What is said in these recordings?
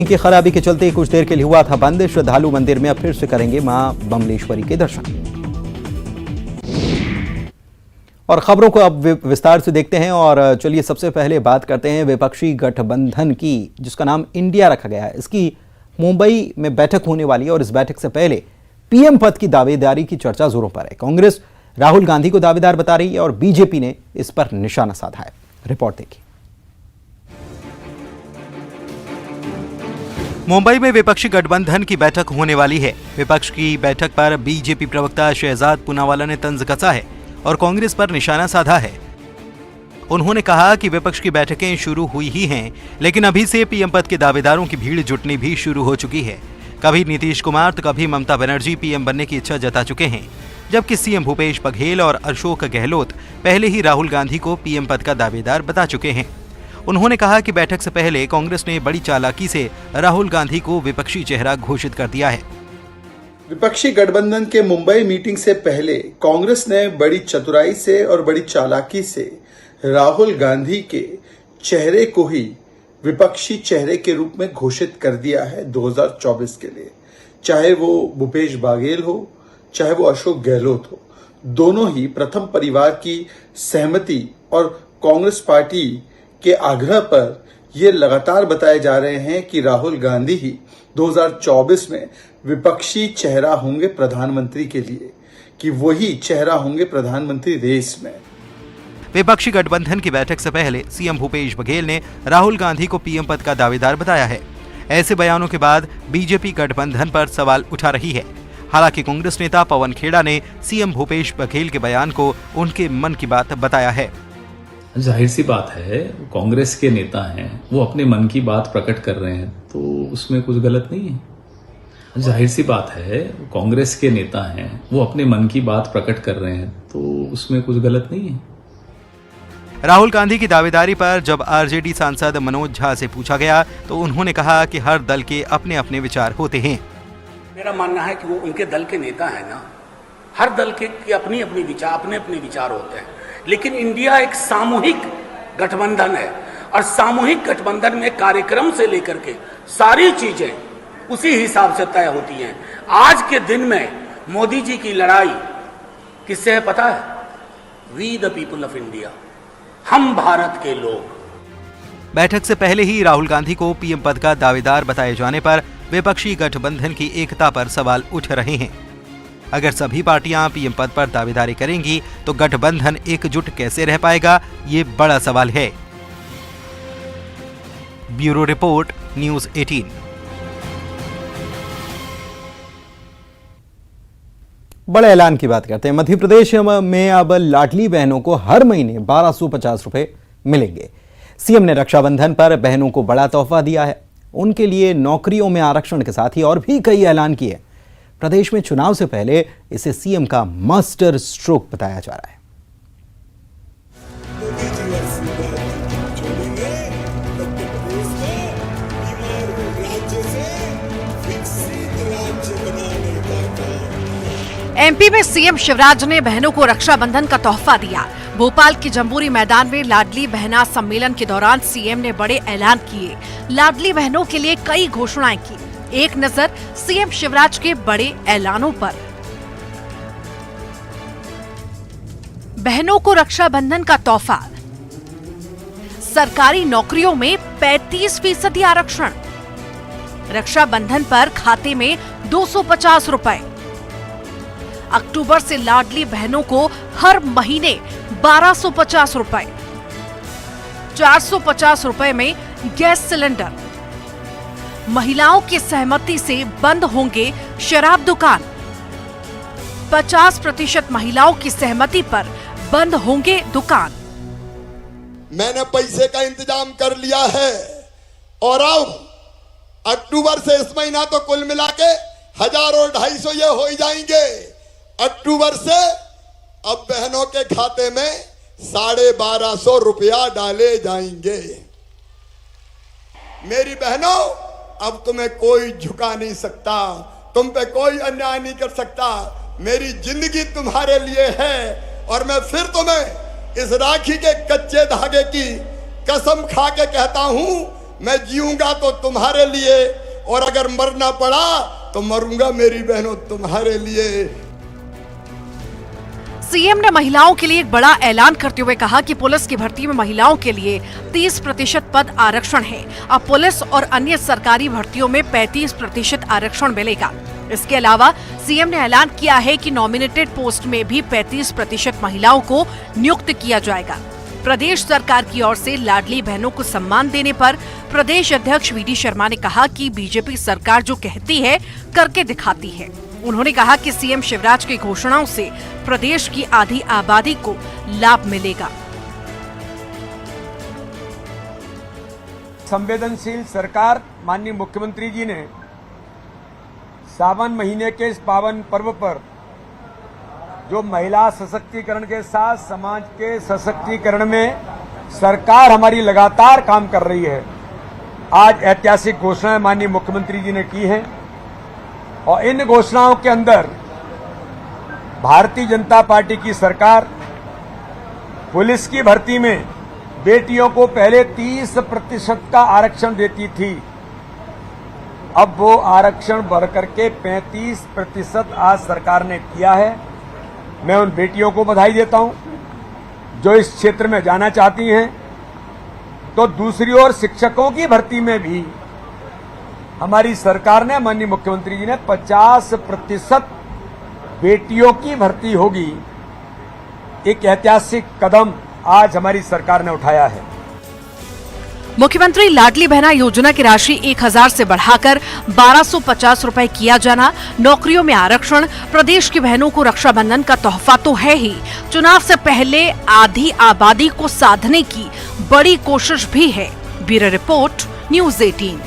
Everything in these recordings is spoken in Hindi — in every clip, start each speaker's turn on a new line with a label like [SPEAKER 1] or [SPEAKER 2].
[SPEAKER 1] की खराबी के चलते कुछ देर के लिए हुआ था बंद। श्रद्धालु मंदिर में अब फिर से करेंगे मां बमलेश्वरी के दर्शन। और खबरों को अब विस्तार से देखते हैं और चलिए सबसे पहले बात करते हैं विपक्षी गठबंधन की, जिसका नाम इंडिया रखा गया है। इसकी मुंबई में बैठक होने वाली है और इस बैठक से पहले पीएम पद की दावेदारी की चर्चा जोरों पर है। कांग्रेस राहुल गांधी को दावेदार बता रही है और बीजेपी ने इस पर निशाना साधा है। रिपोर्ट देखिए। मुंबई में विपक्षी गठबंधन की बैठक होने वाली है। विपक्ष की बैठक पर बीजेपी प्रवक्ता शहजाद पूनावाला ने तंज कसा है और कांग्रेस पर निशाना साधा है। उन्होंने कहा कि विपक्ष की बैठकें शुरू हुई ही हैं, लेकिन अभी से पीएम पद के दावेदारों की भीड़ जुटनी भी शुरू हो चुकी है। कभी नीतीश कुमार तो कभी ममता बनर्जी पीएम बनने की इच्छा जता चुके हैं, जबकि सीएम भूपेश बघेल और अशोक गहलोत पहले ही राहुल गांधी को पीएम पद का दावेदार बता चुके हैं। उन्होंने कहा कि बैठक से पहले कांग्रेस ने बड़ी चालाकी से राहुल गांधी को विपक्षी चेहरा घोषित कर दिया है।
[SPEAKER 2] विपक्षी गठबंधन के मुंबई मीटिंग से पहले कांग्रेस ने बड़ी चतुराई से और बड़ी चालाकी से राहुल गांधी के चेहरे को ही विपक्षी चेहरे के रूप में घोषित कर दिया है 2024 के लिए। चाहे वो भूपेश बघेल हो, चाहे वो अशोक गहलोत हो, दोनों ही प्रथम परिवार की सहमति और कांग्रेस पार्टी के आग्रह पर ये लगातार बताए जा रहे हैं कि राहुल गांधी ही 2024 में विपक्षी चेहरा होंगे प्रधानमंत्री के लिए, कि वही चेहरा होंगे प्रधानमंत्री रेस में।
[SPEAKER 1] विपक्षी गठबंधन की बैठक से पहले सीएम भूपेश बघेल ने राहुल गांधी को पीएम पद का दावेदार बताया है। ऐसे बयानों के बाद बीजेपी गठबंधन पर सवाल उठा रही है। हालांकि कांग्रेस नेता पवन खेड़ा ने सीएम भूपेश बघेल के बयान को उनके मन की बात बताया है।
[SPEAKER 3] जाहिर सी बात है, कांग्रेस के नेता हैं, वो अपने मन की बात प्रकट कर रहे हैं, तो उसमें कुछ गलत नहीं है। जाहिर सी बात है, कांग्रेस के नेता हैं, वो अपने मन की बात प्रकट कर रहे हैं, तो उसमें कुछ गलत नहीं है।
[SPEAKER 1] राहुल गांधी की दावेदारी पर जब आरजेडी सांसद मनोज झा से पूछा गया तो उन्होंने कहा कि हर दल के अपने अपने विचार होते हैं।
[SPEAKER 4] मेरा मानना है कि वो उनके दल के नेता है ना, हर दल के अपने अपने विचार होते हैं, लेकिन इंडिया एक सामूहिक गठबंधन है और सामूहिक गठबंधन में कार्यक्रम से लेकर के सारी चीजें उसी हिसाब से तय होती हैं। आज के दिन में मोदी जी की लड़ाई किससे है पता है? We the people of India, हम भारत के लोग।
[SPEAKER 1] बैठक से पहले ही राहुल गांधी को पीएम पद का दावेदार बताए जाने पर विपक्षी गठबंधन की एकता पर सवाल उठ रहे हैं। अगर सभी पार्टियां पीएम पद पर दावेदारी करेंगी तो गठबंधन एकजुट कैसे रह पाएगा, ये बड़ा सवाल है। Bureau report, news 18। बड़े ऐलान की बात करते हैं। मध्य प्रदेश में अब लाडली बहनों को हर महीने 1250 रुपए मिलेंगे। सीएम ने रक्षाबंधन पर बहनों को बड़ा तोहफा दिया है। उनके लिए नौकरियों में आरक्षण के साथ ही और भी कई ऐलान किए। प्रदेश में चुनाव से पहले इसे सीएम का मास्टर स्ट्रोक बताया जा रहा है।
[SPEAKER 5] एमपी में सीएम शिवराज ने बहनों को रक्षाबंधन का तोहफा दिया। भोपाल के जम्बूरी मैदान में लाडली बहना सम्मेलन के दौरान सीएम ने बड़े ऐलान किए। लाडली बहनों के लिए कई घोषणाएं की। एक नजर सीएम शिवराज के बड़े ऐलानों पर। बहनों को रक्षाबंधन का तोहफा। सरकारी नौकरियों में 35% आरक्षण। रक्षाबंधन पर खाते में 250 रुपए। अक्टूबर से लाडली बहनों को हर महीने 1250 रुपए। 450 रुपए में गैस सिलेंडर। महिलाओं की सहमति से बंद होंगे शराब दुकान। 50% महिलाओं की सहमति पर बंद होंगे दुकान।
[SPEAKER 6] मैंने पैसे का इंतजाम कर लिया है और अब अक्टूबर से इस महीना तो कुल मिला के 1000 और 250 ये हो ही जाएंगे। अक्टूबर से अब बहनों के खाते में 1250 रुपया डाले जाएंगे। मेरी बहनों, अब तुम्हें कोई झुका नहीं सकता, तुम पे कोई अन्याय नहीं कर सकता। मेरी जिंदगी तुम्हारे लिए है और मैं फिर तुम्हें इस राखी के कच्चे धागे की कसम खा के कहता हूं मैं जीऊंगा तो तुम्हारे लिए, और अगर मरना पड़ा तो मरूंगा मेरी बहनों तुम्हारे लिए।
[SPEAKER 5] सीएम ने महिलाओं के लिए एक बड़ा ऐलान करते हुए कहा कि पुलिस की भर्ती में महिलाओं के लिए 30% पद आरक्षण है। अब पुलिस और अन्य सरकारी भर्तियों में 35% आरक्षण मिलेगा। इसके अलावा सीएम ने ऐलान किया है कि नॉमिनेटेड पोस्ट में भी 35% महिलाओं को नियुक्त किया जाएगा। प्रदेश सरकार की ओर से लाडली बहनों को सम्मान देने पर प्रदेश अध्यक्ष वीडी शर्मा ने कहा कि बीजेपी सरकार जो कहती है करके दिखाती है। उन्होंने कहा कि सीएम शिवराज की घोषणाओं से प्रदेश की आधी आबादी को लाभ मिलेगा।
[SPEAKER 7] संवेदनशील सरकार माननीय मुख्यमंत्री जी ने सावन महीने के इस पावन पर्व पर जो महिला सशक्तिकरण के साथ समाज के सशक्तिकरण में सरकार हमारी लगातार काम कर रही है। आज ऐतिहासिक घोषणाएं माननीय मुख्यमंत्री जी ने की है और इन घोषणाओं के अंदर भारतीय जनता पार्टी की सरकार पुलिस की भर्ती में बेटियों को पहले 30% का आरक्षण देती थी। अब वो आरक्षण बढ़कर के 35% आज सरकार ने किया है। मैं उन बेटियों को बधाई देता हूं जो इस क्षेत्र में जाना चाहती हैं। तो दूसरी ओर शिक्षकों की भर्ती में भी हमारी सरकार ने, माननीय मुख्यमंत्री जी ने 50% बेटियों की भर्ती होगी। एक ऐतिहासिक कदम आज हमारी सरकार ने उठाया है।
[SPEAKER 5] मुख्यमंत्री लाडली बहना योजना की राशि 1000 से बढ़ाकर 1250 रुपए किया जाना, नौकरियों में आरक्षण, प्रदेश की बहनों को रक्षाबंधन का तोहफा तो है ही, चुनाव से पहले आधी आबादी को साधने की बड़ी कोशिश भी है। Bureau report, news 18।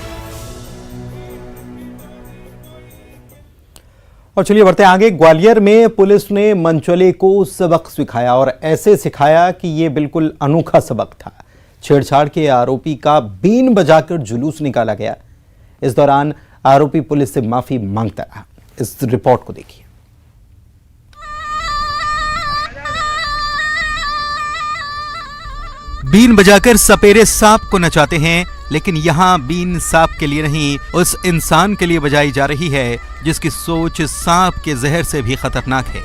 [SPEAKER 1] और चलिए बढ़ते आगे। ग्वालियर में पुलिस ने मनचले को सबक सिखाया और ऐसे सिखाया कि ये बिल्कुल अनोखा सबक था। छेड़छाड़ के आरोपी का बीन बजाकर जुलूस निकाला गया। इस दौरान आरोपी पुलिस से माफी मांगता रहा। इस रिपोर्ट को देखिए। बीन बजाकर सपेरे सांप को नचाते हैं, लेकिन यहां बीन सांप के लिए नहीं, उस इंसान के लिए बजाई जा रही है जिसकी सोच सांप के जहर से भी खतरनाक है।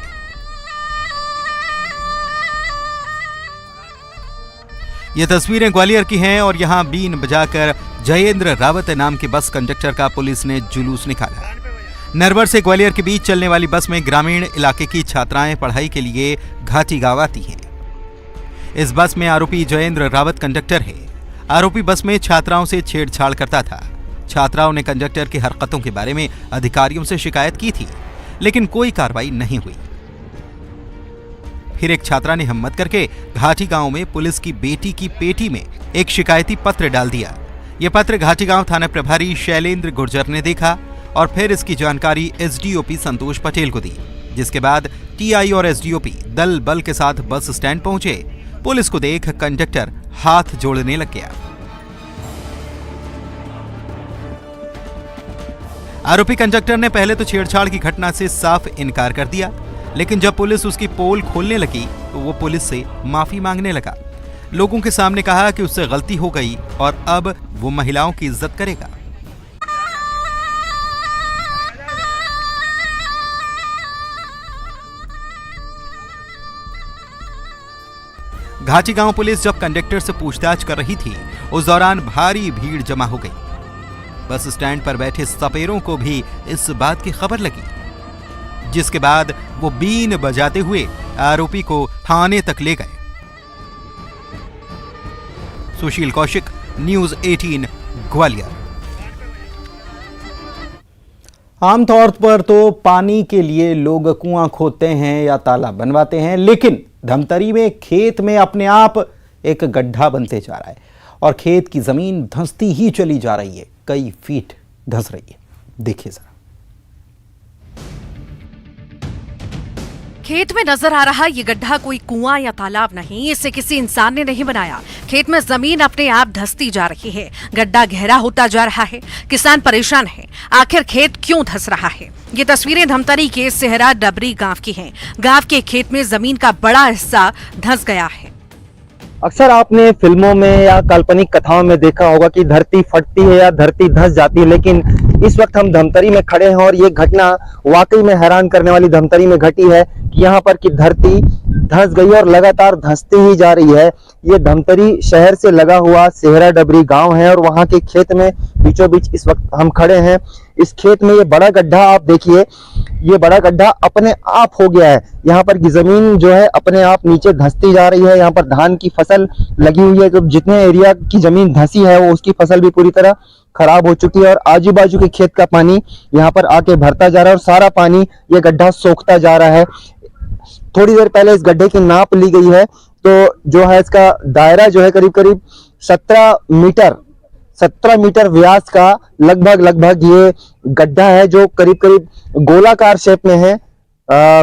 [SPEAKER 1] ये तस्वीरें ग्वालियर की हैं और यहां बीन बजाकर जयेंद्र रावत नाम के बस कंडक्टर का पुलिस ने जुलूस निकाला। नरवर से ग्वालियर के बीच चलने वाली बस में ग्रामीण इलाके की छात्राएं पढ़ाई के लिए घाटी गांव आती हैं। इस बस में आरोपी जयेंद्र रावत कंडक्टर है। आरोपी बस में छात्राओं से छेड़छाड़ करता था। छात्राओं ने कंडक्टर की हरकतों के बारे में अधिकारियों से शिकायत की थी, लेकिन कोई कार्रवाई नहीं हुई। फिर एक छात्रा ने हिम्मत करके घाटी गांव में पुलिस की बेटी की पेटी में एक शिकायती पत्र डाल दिया। यह पत्र घाटी गांव थाना प्रभारी शैलेंद्र गुर्जर ने देखा और फिर इसकी जानकारी एसडीओपी संतोष पटेल को दी, जिसके बाद टीआई और एसडीओपी दल बल के साथ बस स्टैंड पहुंचे। पुलिस को देख कंडक्टर हाथ जोड़ने लग गया। आरोपी कंडक्टर ने पहले तो छेड़छाड़ की घटना से साफ इनकार कर दिया, लेकिन जब पुलिस उसकी पोल खोलने लगी तो वो पुलिस से माफी मांगने लगा। लोगों के सामने कहा कि उससे गलती हो गई और अब वो महिलाओं की इज्जत करेगा। घाटी गांव पुलिस जब कंडक्टर से पूछताछ कर रही थी, उस दौरान भारी भीड़ जमा हो गई। बस स्टैंड पर बैठे सपेरों को भी इस बात की खबर लगी, जिसके बाद वो बीन बजाते हुए आरोपी को थाने तक ले गए। सुशील कौशिक, न्यूज़ 18, ग्वालियर। आमतौर पर तो पानी के लिए लोग कुआं खोदते हैं या तालाब बनवाते हैं, लेकिन धमतरी में खेत में अपने आप एक गड्ढा बनते जा रहा है और खेत की जमीन धंसती ही चली जा रही है। कई फीट धंस रही है। देखिए जरा।
[SPEAKER 5] खेत में नजर आ रहा ये गड्ढा कोई कुआं या तालाब नहीं, इसे किसी इंसान ने नहीं बनाया। खेत में जमीन अपने आप धंसती जा रही है, गड्ढा गहरा होता जा रहा है। किसान परेशान है, आखिर खेत क्यों धंस रहा है? ये तस्वीरें धमतरी के सेहरा डबरी गांव की हैं। गांव के खेत में जमीन का बड़ा हिस्सा धंस गया है।
[SPEAKER 8] अक्सर आपने फिल्मों में या काल्पनिक कथाओं में देखा होगा कि धरती फटती है या धरती धंस जाती है, लेकिन इस वक्त हम धमतरी में खड़े हैं और ये घटना वाकई में हैरान करने वाली धमतरी में घटी है कि यहाँ पर की धरती धंस गई और लगातार धंसती ही जा रही है। ये धमतरी शहर से लगा हुआ सेहरा डबरी गांव है और वहां के खेत में बीचों बीच इस वक्त हम खड़े हैं। इस खेत में ये बड़ा गड्ढा आप देखिए, ये बड़ा गड्ढा अपने आप हो गया है। यहाँ पर की जमीन जो है अपने आप नीचे धंसती जा रही है। यहाँ पर धान की फसल लगी हुई है, तो जितने एरिया की जमीन धंसी है वो उसकी फसल भी पूरी तरह खराब हो चुकी है और आजू बाजू के खेत का पानी यहाँ पर आके भरता जा रहा है और सारा पानी ये गड्ढा सोखता जा रहा है। थोड़ी देर पहले इस गड्ढे की नाप ली गई है, तो जो है इसका दायरा जो है करीब करीब 17 मीटर व्यास का लगभग ये गड्ढा है, जो करीब करीब गोलाकार शेप में है,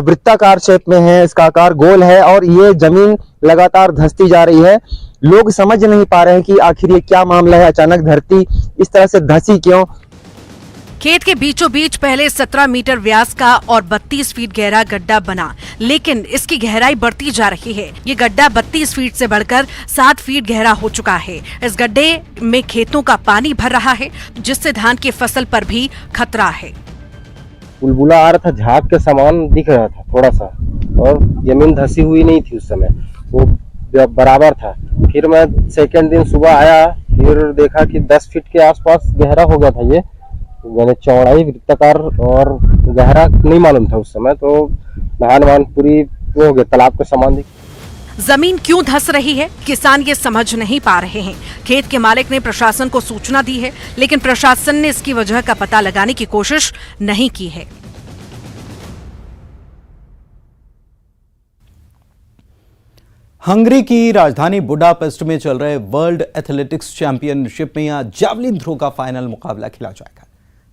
[SPEAKER 8] वृत्ताकार शेप में है, इसका आकार गोल है और ये जमीन लगातार धंसती जा रही है। लोग समझ नहीं पा रहे हैं कि आखिर ये क्या मामला है, अचानक धरती इस तरह से धंसी क्यों।
[SPEAKER 5] खेत के बीचों बीच पहले 17 मीटर व्यास का और 32 फीट गहरा गड्ढा बना, लेकिन इसकी गहराई बढ़ती जा रही है। ये गड्ढा 32 फीट से बढ़कर 7 फीट गहरा हो चुका है। इस गड्ढे में खेतों का पानी भर रहा है, जिससे धान की फसल पर भी खतरा है।
[SPEAKER 8] बुलबुला आ रहा था, झाग के समान दिख रहा था थोड़ा सा, और जमीन धंसी हुई नहीं थी उस समय, वो बराबर था। फिर मैं सेकंड दिन सुबह आया, फिर देखा कि 10 फीट के आसपास गहरा हो गया था। ये मैंने चौड़ाई वृत्ताकार और गहरा नहीं मालूम था उस समय, तो धान पूरी वो हो गया, तालाब के समान दिख।
[SPEAKER 5] जमीन क्यों धंस रही है, किसान ये समझ नहीं पा रहे हैं। खेत के मालिक ने प्रशासन को सूचना दी है, लेकिन प्रशासन ने इसकी वजह का पता लगाने की कोशिश नहीं की है।
[SPEAKER 1] हंगरी की राजधानी बुडापेस्ट में चल रहे वर्ल्ड एथलेटिक्स चैंपियनशिप में आज जैवलिन थ्रो का फाइनल मुकाबला खेला जाएगा।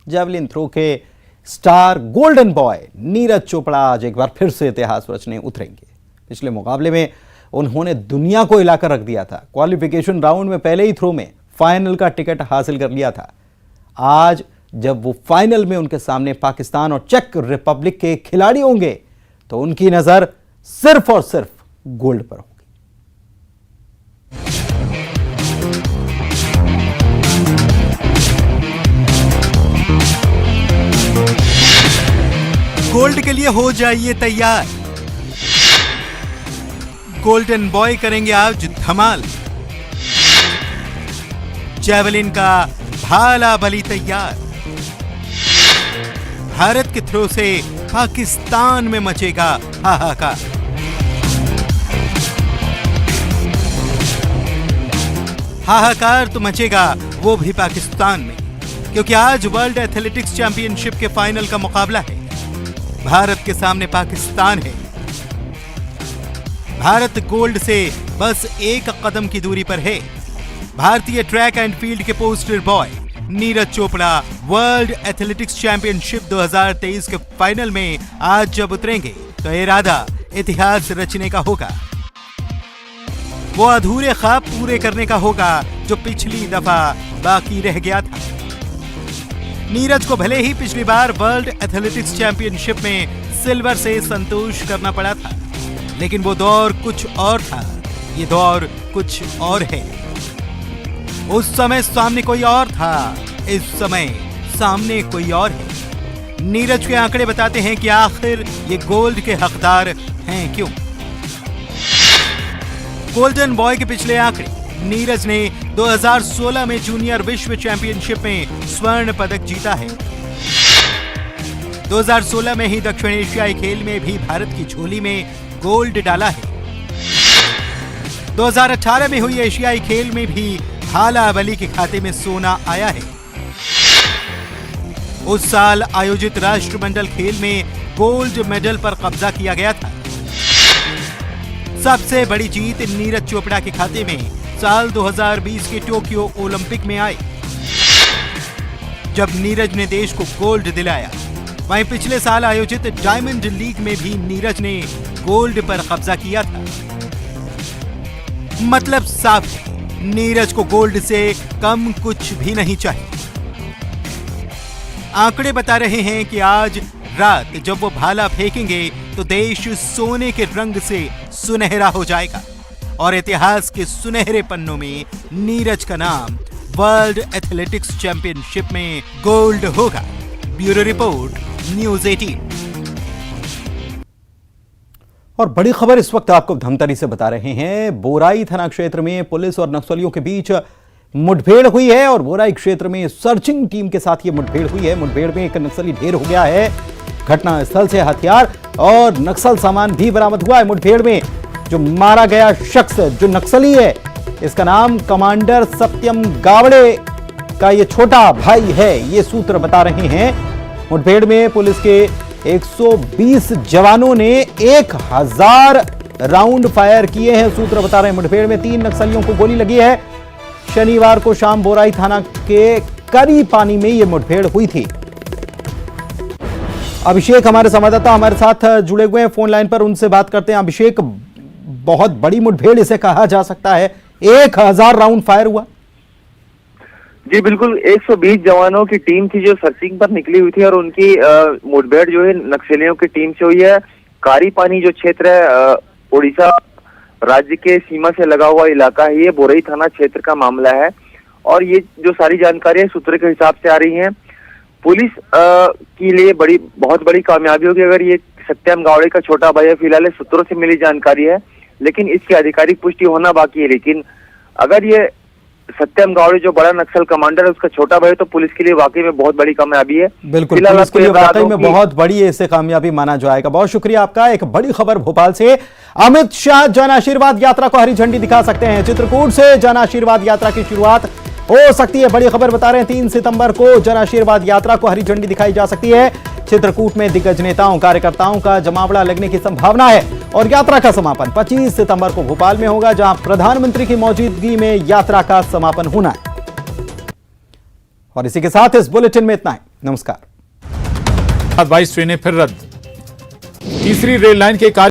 [SPEAKER 1] जैवलिन थ्रो के star golden boy Neeraj Chopra आज एक बार फिर से इतिहास रचने उतरेंगे। पिछले मुकाबले में उन्होंने दुनिया को हिलाकर रख दिया था। क्वालिफिकेशन राउंड में पहले ही थ्रो में फाइनल का टिकट हासिल कर लिया था। आज जब वो फाइनल में उनके सामने पाकिस्तान और चेक रिपब्लिक के खिलाड़ी होंगे, तो उनकी नजर सिर्फ और सिर्फ गोल्ड पर होगी। गोल्ड के लिए हो जाइए तैयार। गोल्डन बॉय करेंगे आज धमाल। जैवलिन का भाला बली तैयार। भारत के थ्रो से पाकिस्तान में मचेगा हाहाकार। हाहाकार तो मचेगा वो भी पाकिस्तान में, क्योंकि आज वर्ल्ड एथलेटिक्स चैंपियनशिप के फाइनल का मुकाबला है। भारत के सामने पाकिस्तान है। भारत गोल्ड से बस एक कदम की दूरी पर है। भारतीय ट्रैक एंड फील्ड के poster boy Neeraj Chopra world athletics championship 2023 के फाइनल में आज जब उतरेंगे, तो इरादा इतिहास रचने का होगा। वो अधूरे ख्वाब पूरे करने का होगा जो पिछली दफा बाकी रह गया था। नीरज को भले ही पिछली बार वर्ल्ड एथलेटिक्स चैंपियनशिप में सिल्वर से संतोष करना पड़ा था, लेकिन वो दौर कुछ और था, ये दौर कुछ और है। उस समय सामने कोई और था, इस समय सामने कोई और है। नीरज के आंकड़े बताते हैं कि आखिर ये गोल्ड के हकदार हैं क्यों। गोल्डन बॉय के पिछले आंकड़े, नीरज ने 2016 में जूनियर विश्व चैंपियनशिप में स्वर्ण पदक जीता है। 2016 में ही दक्षिण एशियाई खेल में भी भारत की झोली में गोल्ड डाला है। 2018 में हुई एशियाई खेल में भी भाला बली के खाते में सोना आया है। उस साल आयोजित राष्ट्रमंडल खेल में गोल्ड मेडल पर कब्जा किया गया था। सबसे बड़ी जीत नीरज चोपड़ा के खाते में साल 2020 के टोक्यो ओलंपिक में आई, जब नीरज ने देश को गोल्ड दिलाया। वहीं पिछले साल आयोजित डायमंड लीग में भी नीरज ने गोल्ड पर कब्जा किया था। मतलब साफ है, नीरज को गोल्ड से कम कुछ भी नहीं चाहिए। आंकड़े बता रहे हैं कि आज रात जब वो भाला फेंकेंगे, तो देश सोने के रंग से सुनहरा हो जाएगा और इतिहास के सुनहरे पन्नों में नीरज का नाम वर्ल्ड एथलेटिक्स चैंपियनशिप में गोल्ड होगा। Bureau report, news 18। और बड़ी खबर इस वक्त आपको धमतरी से बता रहे हैं। बोराई थाना क्षेत्र में पुलिस और नक्सलियों के बीच मुठभेड़ हुई है और बोराई क्षेत्र में सर्चिंग टीम के साथ ये मुठभेड़ हुई है। मुठभेड़ में एक नक्सली ढेर हो गया है। घटनास्थल से हथियार और नक्सल सामान भी बरामद हुआ है। मुठभेड़ में जो मारा गया शख्स जो नक्सली है, इसका नाम कमांडर सत्यम गावड़े का ये छोटा भाई है, ये सूत्र बता रहे हैं। मुठभेड़ में पुलिस के 120 जवानों ने 1000 राउंड फायर किए हैं, सूत्र बता रहे हैं। मुठभेड़ में 3 नक्सलियों को गोली लगी है। शनिवार को शाम बोराई थाना के करी पानी में यह मुठभेड़ हुई थी। अभिषेक हमारे संवाददाता हमारे साथ जुड़े हुए हैं फोन लाइन पर, उनसे बात करते हैं। अभिषेक, बहुत बड़ी मुठभेड़ इसे कहा जा सकता है, 1000 राउंड फायर हुआ।
[SPEAKER 9] जी बिल्कुल, 120 जवानों की टीम थी जो सर्चिंग पर निकली हुई थी और उनकी मुठभेड़ जो है नक्सलियों की टीम से हुई है। कारी पानी जो क्षेत्र है उड़ीसा राज्य के सीमा से लगा हुआ इलाका है, ये बोरई थाना क्षेत्र का मामला है। और ये जो सारी जानकारी सूत्र के हिसाब से आ रही है, पुलिस के लिए बहुत बड़ी कामयाबी होगी अगर ये सत्यम गावड़े का छोटा भाई है। फिलहाल सूत्रों से मिली जानकारी है, लेकिन इसकी आधिकारिक पुष्टि होना बाकी है। लेकिन अगर ये सत्यम गावड़े जो बड़ा नक्सल कमांडर है उसका छोटा भाई, तो पुलिस के लिए वाकई में बहुत बड़ी कामयाबी है।
[SPEAKER 1] बिल्कुल, पुलिस के लिए वाकई में बहुत बड़ी इसे कामयाबी माना जाएगा। बहुत शुक्रिया आपका। एक बड़ी खबर भोपाल से, अमित शाह जन आशीर्वाद यात्रा को हरी झंडी दिखा सकते हैं। चित्रकूट से जन आशीर्वाद यात्रा की शुरुआत हो सकती है। बड़ी खबर बता रहे हैं, 3 सितंबर को जन आशीर्वाद यात्रा को हरी झंडी दिखाई जा सकती है। चित्रकूट में दिग्गज नेताओं कार्यकर्ताओं का जमावड़ा लगने की संभावना है और यात्रा का समापन 25 सितंबर को भोपाल में होगा, जहां प्रधानमंत्री की मौजूदगी में यात्रा का समापन होना है। और इसी के साथ इस बुलेटिन में इतना ही। नमस्कार।
[SPEAKER 10] 22 ट्रेनें फिर रद्द। तीसरी रेल लाइन के कार्य